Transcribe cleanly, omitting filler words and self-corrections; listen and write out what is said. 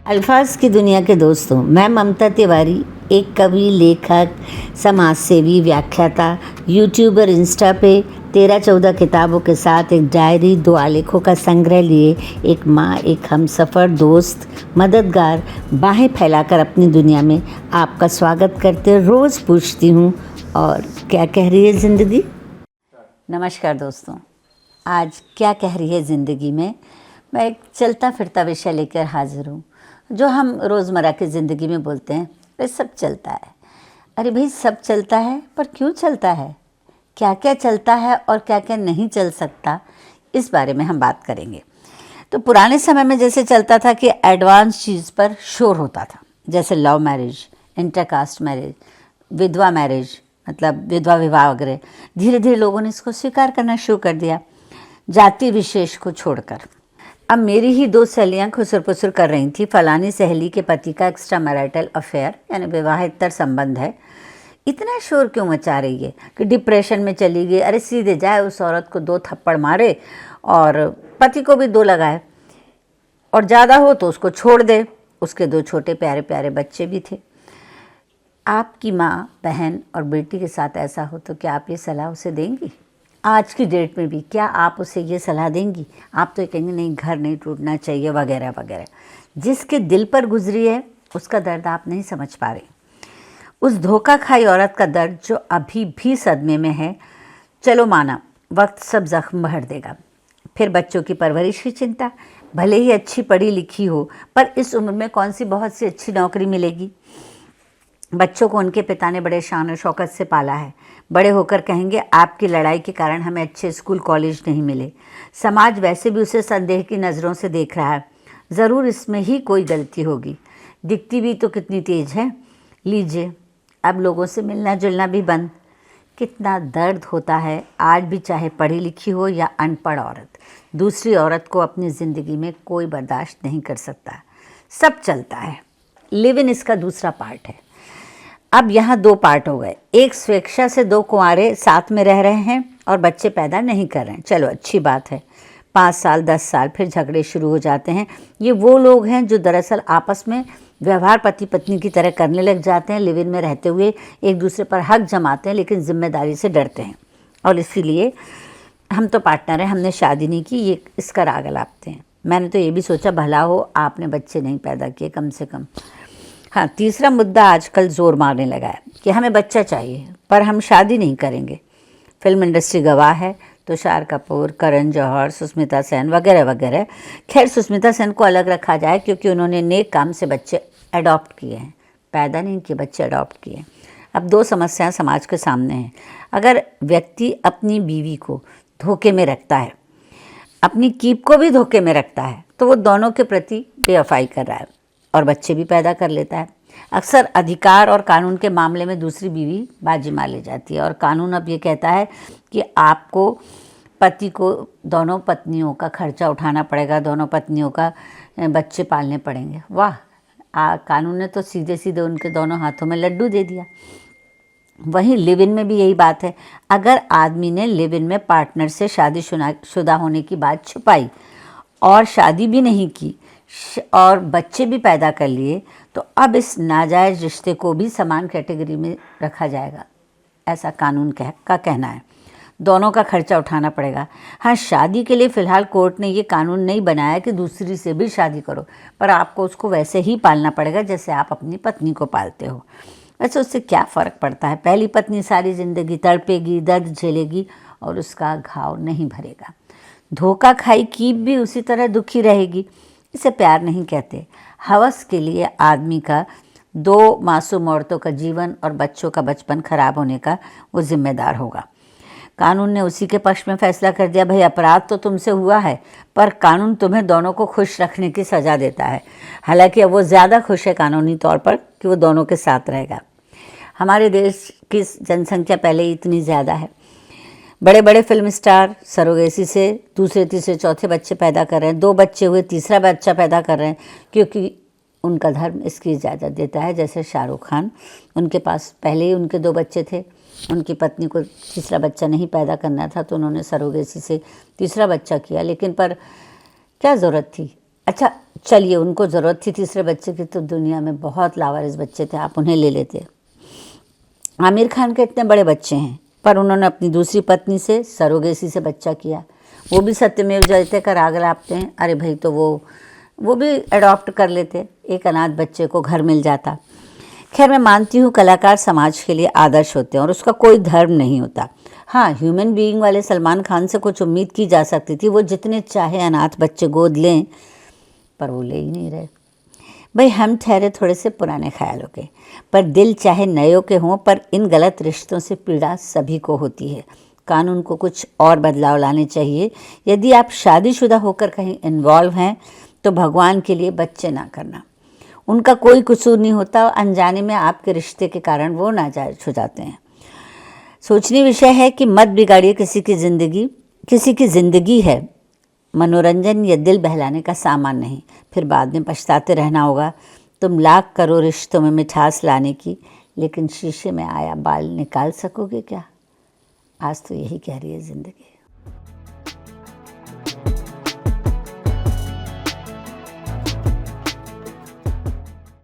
अल्फाज की दुनिया के दोस्तों, मैं ममता तिवारी, एक कवि, लेखक, समाज सेवी, व्याख्याता, यूट्यूबर, इंस्टा पे 13-14 किताबों के साथ एक डायरी, 2 आलेखों का संग्रह लिए एक माँ, एक हमसफ़र, दोस्त, मददगार, बाहें फैलाकर अपनी दुनिया में आपका स्वागत करते रोज़ पूछती हूँ, और क्या कह रही है ज़िंदगी। नमस्कार दोस्तों, आज क्या कह रही है ज़िंदगी में मैं एक चलता फिरता विषय लेकर हाजिर हूँ। जो हम रोज़मर्रा की ज़िंदगी में बोलते हैं वे सब चलता है। अरे भाई, सब चलता है, पर क्यों चलता है, क्या क्या चलता है और क्या क्या नहीं चल सकता, इस बारे में हम बात करेंगे। तो पुराने समय में जैसे चलता था कि एडवांस चीज़ पर शोर होता था, जैसे लव मैरिज, इंटरकास्ट मैरिज, विधवा मैरिज, मतलब विधवा विवाह वगैरह। धीरे धीरे लोगों ने इसको स्वीकार करना शुरू कर दिया, जाति विशेष को छोड़कर। अब मेरी ही 2 सहेलियाँ खुसर पुसर कर रही थी, फलानी सहेली के पति का एक्स्ट्रा मैरिटल अफेयर यानी विवाहेतर संबंध है। इतना शोर क्यों मचा रही है कि डिप्रेशन में चली गई। अरे सीधे जाए, उस औरत को 2 थप्पड़ मारे और पति को भी 2 लगाए, और ज़्यादा हो तो उसको छोड़ दे। उसके 2 छोटे प्यारे प्यारे बच्चे भी थे। आपकी माँ, बहन और बेटी के साथ ऐसा हो तो क्या आप ये सलाह उसे देंगी? आज की डेट में भी क्या आप उसे ये सलाह देंगी? आप तो कहेंगे नहीं, घर नहीं टूटना चाहिए वगैरह वगैरह। जिसके दिल पर गुजरी है उसका दर्द आप नहीं समझ पा रहे। उस धोखा खाई औरत का दर्द जो अभी भी सदमे में है। चलो माना, वक्त सब जख्म भर देगा। फिर बच्चों की परवरिश की चिंता, भले ही अच्छी पढ़ी लिखी हो, पर इस उम्र में कौन सी बहुत सी अच्छी नौकरी मिलेगी। बच्चों को उनके पिता ने बड़े शान और शौकत से पाला है। बड़े होकर कहेंगे आपकी लड़ाई के कारण हमें अच्छे स्कूल कॉलेज नहीं मिले। समाज वैसे भी उसे संदेह की नज़रों से देख रहा है, ज़रूर इसमें ही कोई गलती होगी। दिखती भी तो कितनी तेज है। लीजिए, अब लोगों से मिलना जुलना भी बंद। कितना दर्द होता है आज भी, चाहे पढ़ी लिखी हो या अनपढ़ औरत, दूसरी औरत को अपनी ज़िंदगी में कोई बर्दाश्त नहीं कर सकता। सब चलता है। लिव इन इसका दूसरा पार्ट है। अब यहाँ 2 पार्ट हो गए। एक, स्वेच्छा से 2 कुंवारे साथ में रह रहे हैं और बच्चे पैदा नहीं कर रहे हैं। चलो अच्छी बात है। 5 साल 10 साल फिर झगड़े शुरू हो जाते हैं। ये वो लोग हैं जो दरअसल आपस में व्यवहार पति पत्नी की तरह करने लग जाते हैं। लिव इन में रहते हुए एक दूसरे पर हक जमाते हैं, लेकिन जिम्मेदारी से डरते हैं, और इसीलिए हम तो पार्टनर हैं, हमने शादी नहीं की, ये इसका राग अलापते हैं। मैंने तो ये भी सोचा भला हो आपने बच्चे नहीं पैदा किए कम से कम। हाँ, तीसरा मुद्दा आजकल ज़ोर मारने लगा है कि हमें बच्चा चाहिए पर हम शादी नहीं करेंगे। फिल्म इंडस्ट्री गवाह है, तुषार कपूर, करण जौहर, सुष्मिता सेन वगैरह वगैरह। खैर, सुष्मिता सेन को अलग रखा जाए क्योंकि उन्होंने नेक काम से बच्चे अडॉप्ट किए हैं, पैदा नहीं किए, बच्चे अडॉप्ट किए। अब 2 समस्याएं समाज के सामने हैं। अगर व्यक्ति अपनी बीवी को धोखे में रखता है, अपनी कीप को भी धोखे में रखता है, तो वो दोनों के प्रति बेवफाई कर रहा है और बच्चे भी पैदा कर लेता है। अक्सर अधिकार और कानून के मामले में दूसरी बीवी बाजी मार ले जाती है, और कानून अब ये कहता है कि आपको पति को दोनों पत्नियों का खर्चा उठाना पड़ेगा, दोनों पत्नियों का बच्चे पालने पड़ेंगे। वाह, कानून ने तो सीधे सीधे उनके दोनों हाथों में लड्डू दे दिया। वहीं लिव इन में भी यही बात है। अगर आदमी ने लिव इन में पार्टनर से शादीशुदा होने की बात छुपाई और शादी भी नहीं की और बच्चे भी पैदा कर लिए, तो अब इस नाजायज़ रिश्ते को भी समान कैटेगरी में रखा जाएगा, ऐसा कानून का कहना है। दोनों का खर्चा उठाना पड़ेगा। हाँ, शादी के लिए फ़िलहाल कोर्ट ने ये कानून नहीं बनाया कि दूसरी से भी शादी करो, पर आपको उसको वैसे ही पालना पड़ेगा जैसे आप अपनी पत्नी को पालते हो। वैसे उससे क्या फ़र्क पड़ता है, पहली पत्नी सारी ज़िंदगी तड़पेगी, दर्द झेलेगी और उसका घाव नहीं भरेगा। धोखा खाई कीप भी उसी तरह दुखी रहेगी। इसे प्यार नहीं कहते। हवस के लिए आदमी का 2 मासूम औरतों का जीवन और बच्चों का बचपन खराब होने का वो जिम्मेदार होगा। कानून ने उसी के पक्ष में फैसला कर दिया, भाई अपराध तो तुमसे हुआ है, पर कानून तुम्हें दोनों को खुश रखने की सज़ा देता है। हालांकि अब वो ज़्यादा खुश है कानूनी तौर पर कि वो दोनों के साथ रहेगा। हमारे देश की जनसंख्या पहले ही इतनी ज़्यादा है। बड़े बड़े फिल्म स्टार सरोगेसी से 2, 3, 4 बच्चे पैदा कर रहे हैं। 2 बच्चे हुए, तीसरा बच्चा पैदा कर रहे हैं क्योंकि उनका धर्म इसकी इजाज़त देता है। जैसे शाहरुख खान, उनके पास पहले ही उनके 2 बच्चे थे, उनकी पत्नी को तीसरा बच्चा नहीं पैदा करना था तो उन्होंने सरोगेसी से तीसरा बच्चा किया, लेकिन पर क्या ज़रूरत थी। अच्छा, चलिए, उनको ज़रूरत थी तीसरे बच्चे की, तो दुनिया में बहुत लावारिस बच्चे थे, आप उन्हें ले लेते। आमिर खान के इतने बड़े बच्चे हैं, पर उन्होंने अपनी दूसरी पत्नी से सरोगेसी से बच्चा किया। वो भी सत्यमेव जयते का राग लापते हैं। अरे भाई, तो वो भी अडॉप्ट कर लेते, एक अनाथ बच्चे को घर मिल जाता। खैर, मैं मानती हूँ कलाकार समाज के लिए आदर्श होते हैं और उसका कोई धर्म नहीं होता। हाँ, ह्यूमन बीइंग वाले सलमान खान से कुछ उम्मीद की जा सकती थी, वो जितने चाहे अनाथ बच्चे गोद लें, पर वो ले ही नहीं रहे। भाई, हम ठहरे थोड़े से पुराने ख्यालों के, पर दिल चाहे नयों के हों, पर इन गलत रिश्तों से पीड़ा सभी को होती है। कानून को कुछ और बदलाव लाने चाहिए। यदि आप शादीशुदा होकर कहीं इन्वॉल्व हैं तो भगवान के लिए बच्चे ना करना। उनका कोई कसूर नहीं होता, अनजाने में आपके रिश्ते के कारण वो नाजायज हो जाते हैं। सोचनीय विषय है कि मत बिगाड़िए किसी की ज़िंदगी। किसी की ज़िंदगी है मनोरंजन या दिल बहलाने का सामान नहीं, फिर बाद में पछताते रहना होगा। तुम लाख करो रिश्तों में मिठास लाने की, लेकिन शीशे में आया बाल निकाल सकोगे क्या? आज तो यही कह रही है ज़िंदगी।